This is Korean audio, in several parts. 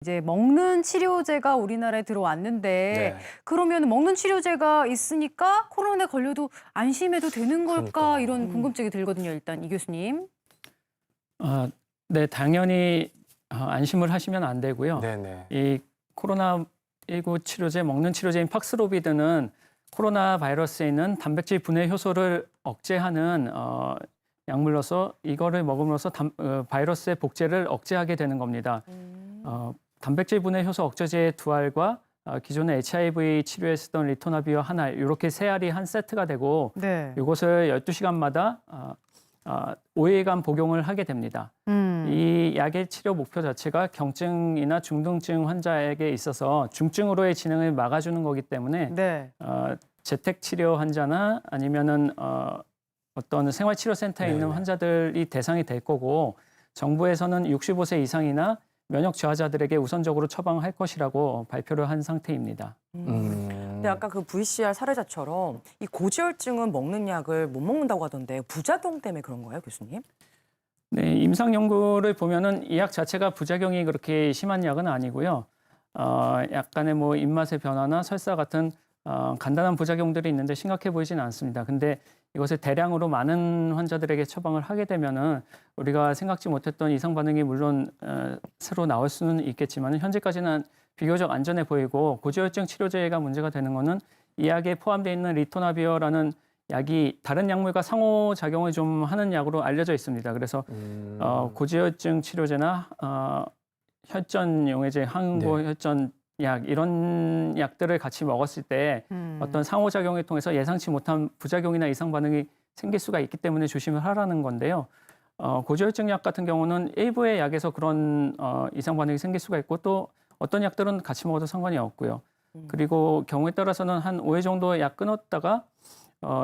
이제 먹는 치료제가 우리나라에 들어왔는데 네. 그러면 먹는 치료제가 있으니까 코로나에 걸려도 안심해도 되는 걸까? 그러니까요. 이런 궁금증이 들거든요. 일단 이 교수님. 네, 당연히 안심을 하시면 안 되고요. 네네. 이 코로나19 치료제, 먹는 치료제인 팍스로비드는 코로나 바이러스에 있는 단백질 분해 효소를 억제하는 약물로서 이거를 먹음으로써 바이러스의 복제를 억제하게 되는 겁니다. 단백질 분해 효소 억제제의 두 알과 기존의 HIV 치료에 쓰던 리토나비와 한 알, 이렇게 세 알이 한 세트가 되고 네. 이것을 12시간마다 5일간 복용을 하게 됩니다. 이 약의 치료 목표 자체가 경증이나 중등증 환자에게 있어서 중증으로의 진행을 막아주는 거기 때문에 네. 재택 치료 환자나 아니면은 어떤 생활치료센터에 있는 네네. 환자들이 대상이 될 거고 정부에서는 65세 이상이나 면역 저하자들에게 우선적으로 처방할 것이라고 발표를 한 상태입니다. 근데 아까 그 VCR 사례자처럼 이 고지혈증은 먹는 약을 못 먹는다고 하던데 부작용 때문에 그런 거예요, 교수님? 네, 임상 연구를 보면은 이 약 자체가 부작용이 그렇게 심한 약은 아니고요. 약간의 뭐 입맛의 변화나 설사 같은 간단한 부작용들이 있는데 심각해 보이지는 않습니다. 근데 이것을 대량으로 많은 환자들에게 처방을 하게 되면은 우리가 생각지 못했던 이상 반응이 물론 새로 나올 수는 있겠지만 현재까지는 비교적 안전해 보이고 고지혈증 치료제가 문제가 되는 거는 이 약에 포함되어 있는 리토나비어라는 약이 다른 약물과 상호작용을 좀 하는 약으로 알려져 있습니다. 그래서 고지혈증 치료제나 혈전용해제, 항고혈전 약 이런 약들을 같이 먹었을 때 어떤 상호작용을 통해서 예상치 못한 부작용이나 이상 반응이 생길 수가 있기 때문에 조심을 하라는 건데요. 고지혈증 약 같은 경우는 일부의 약에서 그런 이상 반응이 생길 수가 있고 또 어떤 약들은 같이 먹어도 상관이 없고요. 그리고 경우에 따라서는 한 5회 정도 약 끊었다가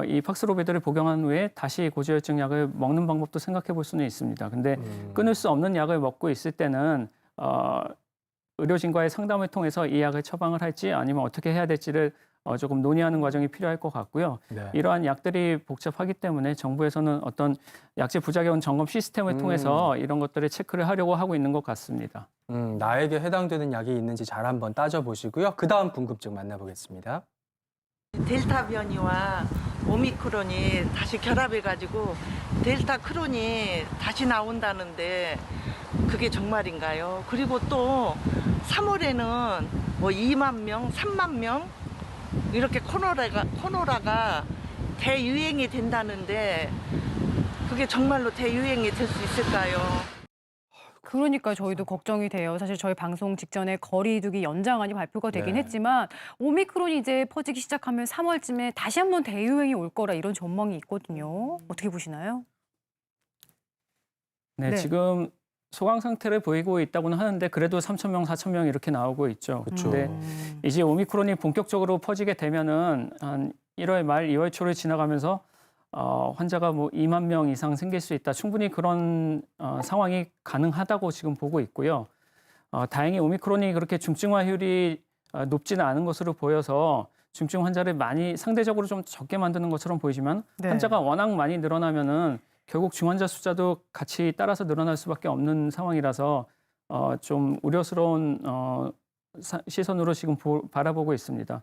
이 팍스로비드를 복용한 후에 다시 고지혈증 약을 먹는 방법도 생각해 볼 수는 있습니다. 근데 끊을 수 없는 약을 먹고 있을 때는 의료진과의 상담을 통해서 이 약을 처방을 할지 아니면 어떻게 해야 될지를 조금 논의하는 과정이 필요할 것 같고요. 네. 이러한 약들이 복잡하기 때문에 정부에서는 어떤 약제 부작용 점검 시스템을 통해서 이런 것들을 체크를 하려고 하고 있는 것 같습니다. 나에게 해당되는 약이 있는지 잘 한번 따져보시고요. 그 다음 궁금증 만나보겠습니다. 델타 변이와 오미크론이 다시 결합해가지고 델타 크론이 다시 나온다는데 그게 정말인가요? 그리고 또 3월에는 뭐 2만 명, 3만 명 이렇게 코로나가 대유행이 된다는데 그게 정말로 대유행이 될 수 있을까요? 그러니까 저희도 걱정이 돼요. 사실 저희 방송 직전에 거리 두기 연장안이 발표가 되긴 네. 했지만 오미크론이 이제 퍼지기 시작하면 3월쯤에 다시 한번 대유행이 올 거라 이런 전망이 있거든요. 어떻게 보시나요? 네, 네. 지금 소강 상태를 보이고 있다고는 하는데 그래도 3,000명, 4,000명 이렇게 나오고 있죠. 그쵸. 근데 이제 오미크론이 본격적으로 퍼지게 되면은 한 1월 말, 2월 초를 지나가면서 환자가 뭐 2만 명 이상 생길 수 있다. 충분히 그런 상황이 가능하다고 지금 보고 있고요. 다행히 오미크론이 그렇게 중증화율이 높지는 않은 것으로 보여서 중증 환자를 많이 상대적으로 좀 적게 만드는 것처럼 보이지만 네. 환자가 워낙 많이 늘어나면은 결국 중환자 숫자도 같이 따라서 늘어날 수밖에 없는 상황이라서 좀 우려스러운 시선으로 지금 바라보고 있습니다.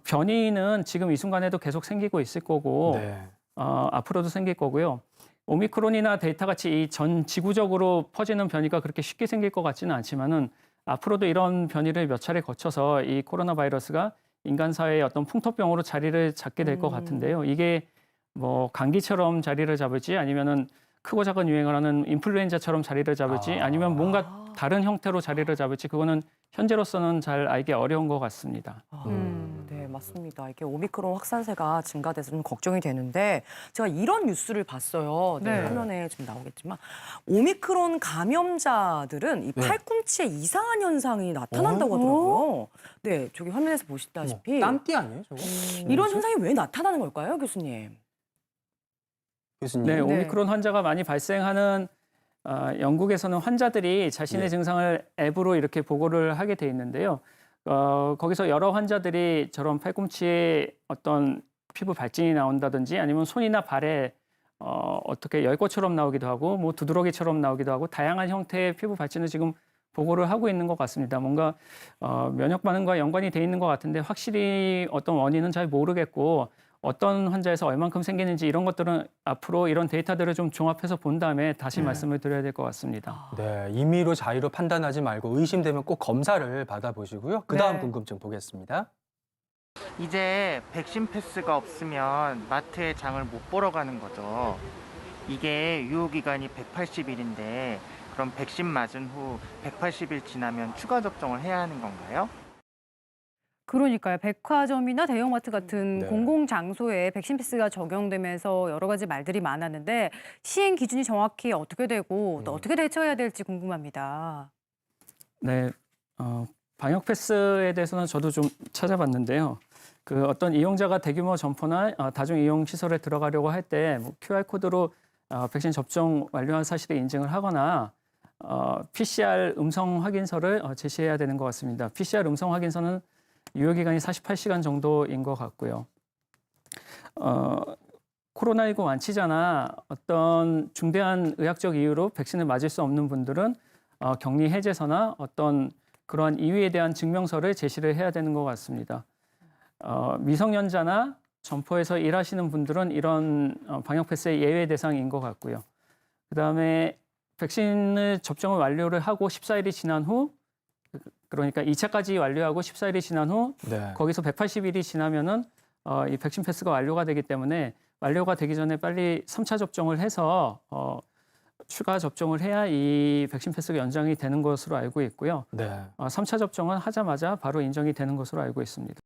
변이는 지금 이 순간에도 계속 생기고 있을 거고 네. 앞으로도 생길 거고요. 오미크론이나 델타 같이 이 전 지구적으로 퍼지는 변이가 그렇게 쉽게 생길 것 같지는 않지만은 앞으로도 이런 변이를 몇 차례 거쳐서 이 코로나 바이러스가 인간 사회의 어떤 풍토병으로 자리를 잡게 될 것 같은데요. 이게 뭐 감기처럼 자리를 잡을지 아니면은 크고 작은 유행을 하는 인플루엔자처럼 자리를 잡을지 아니면 뭔가 다른 형태로 자리를 잡을지 그거는 현재로서는 잘 알기 어려운 것 같습니다. 네, 맞습니다. 이게 오미크론 확산세가 증가돼서 좀 걱정이 되는데 제가 이런 뉴스를 봤어요. 네. 화면에 좀 나오겠지만 오미크론 감염자들은 이 팔꿈치에 이상한 현상이 나타난다고 하더라고요. 네, 저기 화면에서 보시다시피 땀띠 아니에요, 저거? 이런 현상이 왜 나타나는 걸까요, 교수님? 교수님. 네, 네. 오미크론 환자가 많이 발생하는 영국에서는 환자들이 자신의 네. 증상을 앱으로 이렇게 보고를 하게 돼 있는데요. 거기서 여러 환자들이 저런 팔꿈치에 어떤 피부 발진이 나온다든지 아니면 손이나 발에 어떻게 열꽃처럼 나오기도 하고 뭐 두드러기처럼 나오기도 하고 다양한 형태의 피부 발진을 지금 보고를 하고 있는 것 같습니다. 뭔가 면역 반응과 연관이 돼 있는 것 같은데 확실히 어떤 원인은 잘 모르겠고 어떤 환자에서 얼만큼 생기는지 이런 것들은 앞으로 이런 데이터들을 좀 종합해서 본 다음에 다시 말씀을 드려야 될 것 같습니다. 네, 임의로 자의로 판단하지 말고 의심되면 꼭 검사를 받아보시고요. 그 다음 네. 궁금증 보겠습니다. 이제 백신 패스가 없으면 마트에 장을 못 보러 가는 거죠. 이게 유효기간이 180일인데 그럼 백신 맞은 후 180일 지나면 추가 접종을 해야 하는 건가요? 그러니까요. 백화점이나 대형마트 같은 네. 공공장소에 백신 패스가 적용되면서 여러 가지 말들이 많았는데 시행 기준이 정확히 어떻게 되고 또 어떻게 대처해야 될지 궁금합니다. 네, 방역 패스에 대해서는 저도 좀 찾아봤는데요. 그 어떤 이용자가 대규모 점포나 다중 이용 시설에 들어가려고 할 때 QR 코드로 백신 접종 완료한 사실을 인증을 하거나 PCR 음성 확인서를 제시해야 되는 것 같습니다. PCR 음성 확인서는 유효기간이 48시간 정도인 것 같고요. 코로나19 완치자나 어떤 중대한 의학적 이유로 백신을 맞을 수 없는 분들은 격리 해제서나 어떤 그러한 이유에 대한 증명서를 제시를 해야 되는 것 같습니다. 미성년자나 점포에서 일하시는 분들은 이런 방역 패스의 예외 대상인 것 같고요. 그다음에 백신을 접종을 완료를 하고 14일이 지난 후, 그러니까 2차까지 완료하고 14일이 지난 후 네. 거기서 180일이 지나면은 이 백신 패스가 완료가 되기 때문에 완료가 되기 전에 빨리 3차 접종을 해서 추가 접종을 해야 이 백신 패스가 연장이 되는 것으로 알고 있고요. 네. 3차 접종은 하자마자 바로 인정이 되는 것으로 알고 있습니다.